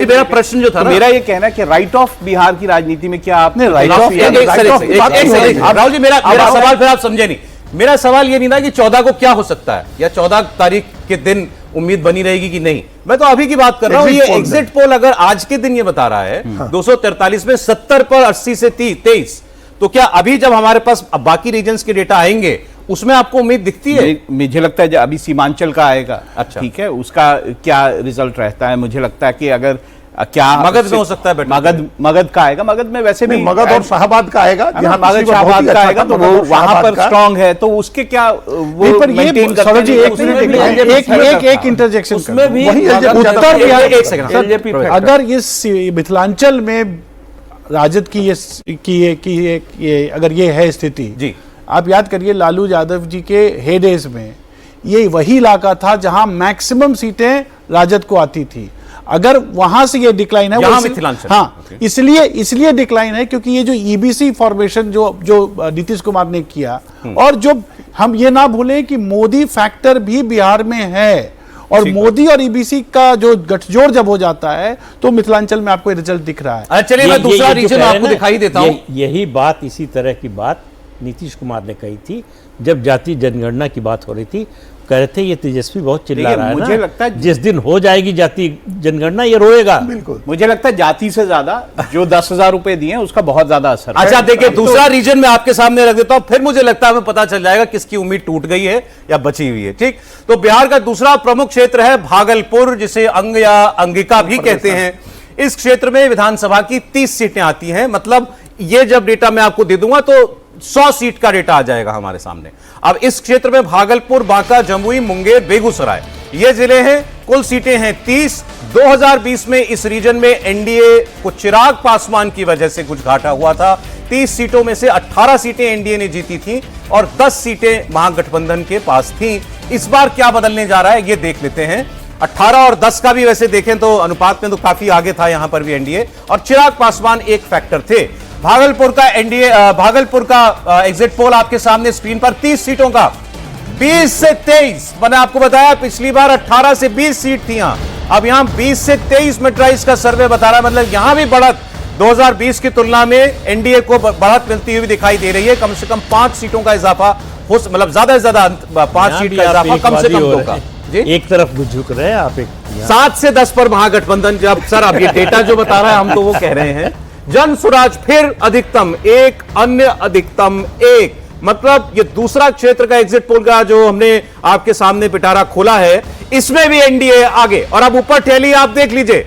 मेरा प्रश्न जो था मेरा ये कहना है कि राइट ऑफ बिहार की राजनीति में क्या आपने राइट ऑफ राहुल जी, मेरा सवाल फिर आप समझे नहीं। मेरा सवाल ये नहीं था कि 14 को क्या हो सकता है या 14 तारीख के दिन उम्मीद बनी रहेगी कि नहीं। मैं तो अभी की बात कर रहा हूं। ये एग्जिट पोल अगर आज के दिन ये बता रहा है 243 में 70 पर 80 से 23, तो क्या अभी जब हमारे पास बाकी रीजन्स के डेटा आएंगे उसमें आपको उम्मीद दिखती है? मुझे लगता है अभी सीमांचल का आएगा। अच्छा, ठीक है, उसका क्या रिजल्ट रहता है? मुझे लगता है कि अगर क्या मगध में हो सकता है, मगध का आएगा। मगध में वैसे भी मगध और शाहबाद का आएगा, जहां मगध शाहबाद का आएगा तो वो वहां पर स्ट्रांग है, तो उसके क्या वो मेंटेन करते हैं। एक इंटरजेक्शन उसमें भी उत्तर बिहार, एक सेकंड, अगर इस मिथिलांचल में राजद की अगर ये है स्थिति जी, आप याद करिए लालू यादव जी के हेडेज में ये वही इलाका था जहां मैक्सिमम सीटें राजद को आती थी। अगर वहां से ये डिक्लाइन है, हाँ, इसलिए डिक्लाइन है क्योंकि ये जो ईबीसी फॉर्मेशन जो नीतीश कुमार ने किया, और जो हम ये ना भूलें कि मोदी फैक्टर भी बिहार में है, और मोदी और ईबीसी का जो गठजोड़ जब हो जाता है तो मिथिलांचल में आपको रिजल्ट दिख रहा है। चलिए मैं दूसरा रीजन आपको दिखाई देता हूं। यही बात, इसी तरह की बात नीतीश कुमार ने कही थी जब जाति जनगणना की बात हो रही थी। कह रहे थे ये तेजस्वी बहुत चिल्ला रहा है, मुझे लगता है जिस दिन हो जाएगी जाति जनगणना ये रोएगा। बिल्कुल, मुझे लगता है जाति से ज्यादा जो 10,000 रुपए दिए उसका बहुत ज्यादा असर है। अच्छा देखिए, दूसरा रीजन मैं आपके सामने रख देता हूं, फिर मुझे लगता है हमें पता चल जाएगा किसकी उम्मीद टूट गई है या बची हुई है। ठीक, तो बिहार का दूसरा प्रमुख क्षेत्र है भागलपुर, जिसे अंग या अंगिका भी कहते हैं। इस क्षेत्र में विधानसभा की 30 सीटें आती हैं। मतलब ये जब डेटा मैं आपको दे दूंगा तो 100 सीट का डेटा आ जाएगा हमारे सामने। अब इस क्षेत्र में भागलपुर, बांका, जमुई, मुंगेर, बेगूसराय ये जिले हैं। कुल सीटें हैं 30। 2020 में इस रीजन में एनडीए को चिराग पासवान की वजह से कुछ घाटा हुआ था। 30 सीटों में से 18 सीटें एनडीए ने जीती थी और 10 सीटें महागठबंधन के पास थी। इस बार क्या बदलने जा रहा है ये देख लेते हैं। 18 और 10 का भी वैसे देखें तो अनुपात में तो काफी आगे था यहां पर भी एनडीए, और चिराग पासवान एक फैक्टर थे। भागलपुर का भागलपुर का एग्जिट पोल आपके सामने स्क्रीन पर। 30 सीटों का 20 से 23, मैंने आपको बताया पिछली बार 18 से 20 सीट थी। अब यहां 20 से 23 में ट्राइस का सर्वे बता रहा है, मतलब यहां भी बढ़त 2020 की तुलना में एनडीए को बढ़त मिलती हुई दिखाई दे रही है। कम से कम 5 सीटों का इजाफा हो, मतलब ज्यादा से ज्यादा 5 सीट का इजाफा कम से कम होगा। एक तरफ झुक रहे हैं आप, 7 से 10 पर महागठबंधन। जब सर अब ये डेटा जो बता रहा है हम तो वो कह रहे हैं। जन स्वराज फिर अधिकतम 1, अन्य अधिकतम 1। मतलब ये दूसरा क्षेत्र का एग्जिट पोल का जो हमने आपके सामने पिटारा खोला है, इसमें भी एनडीए आगे। और अब ऊपर टैली आप देख लीजिए,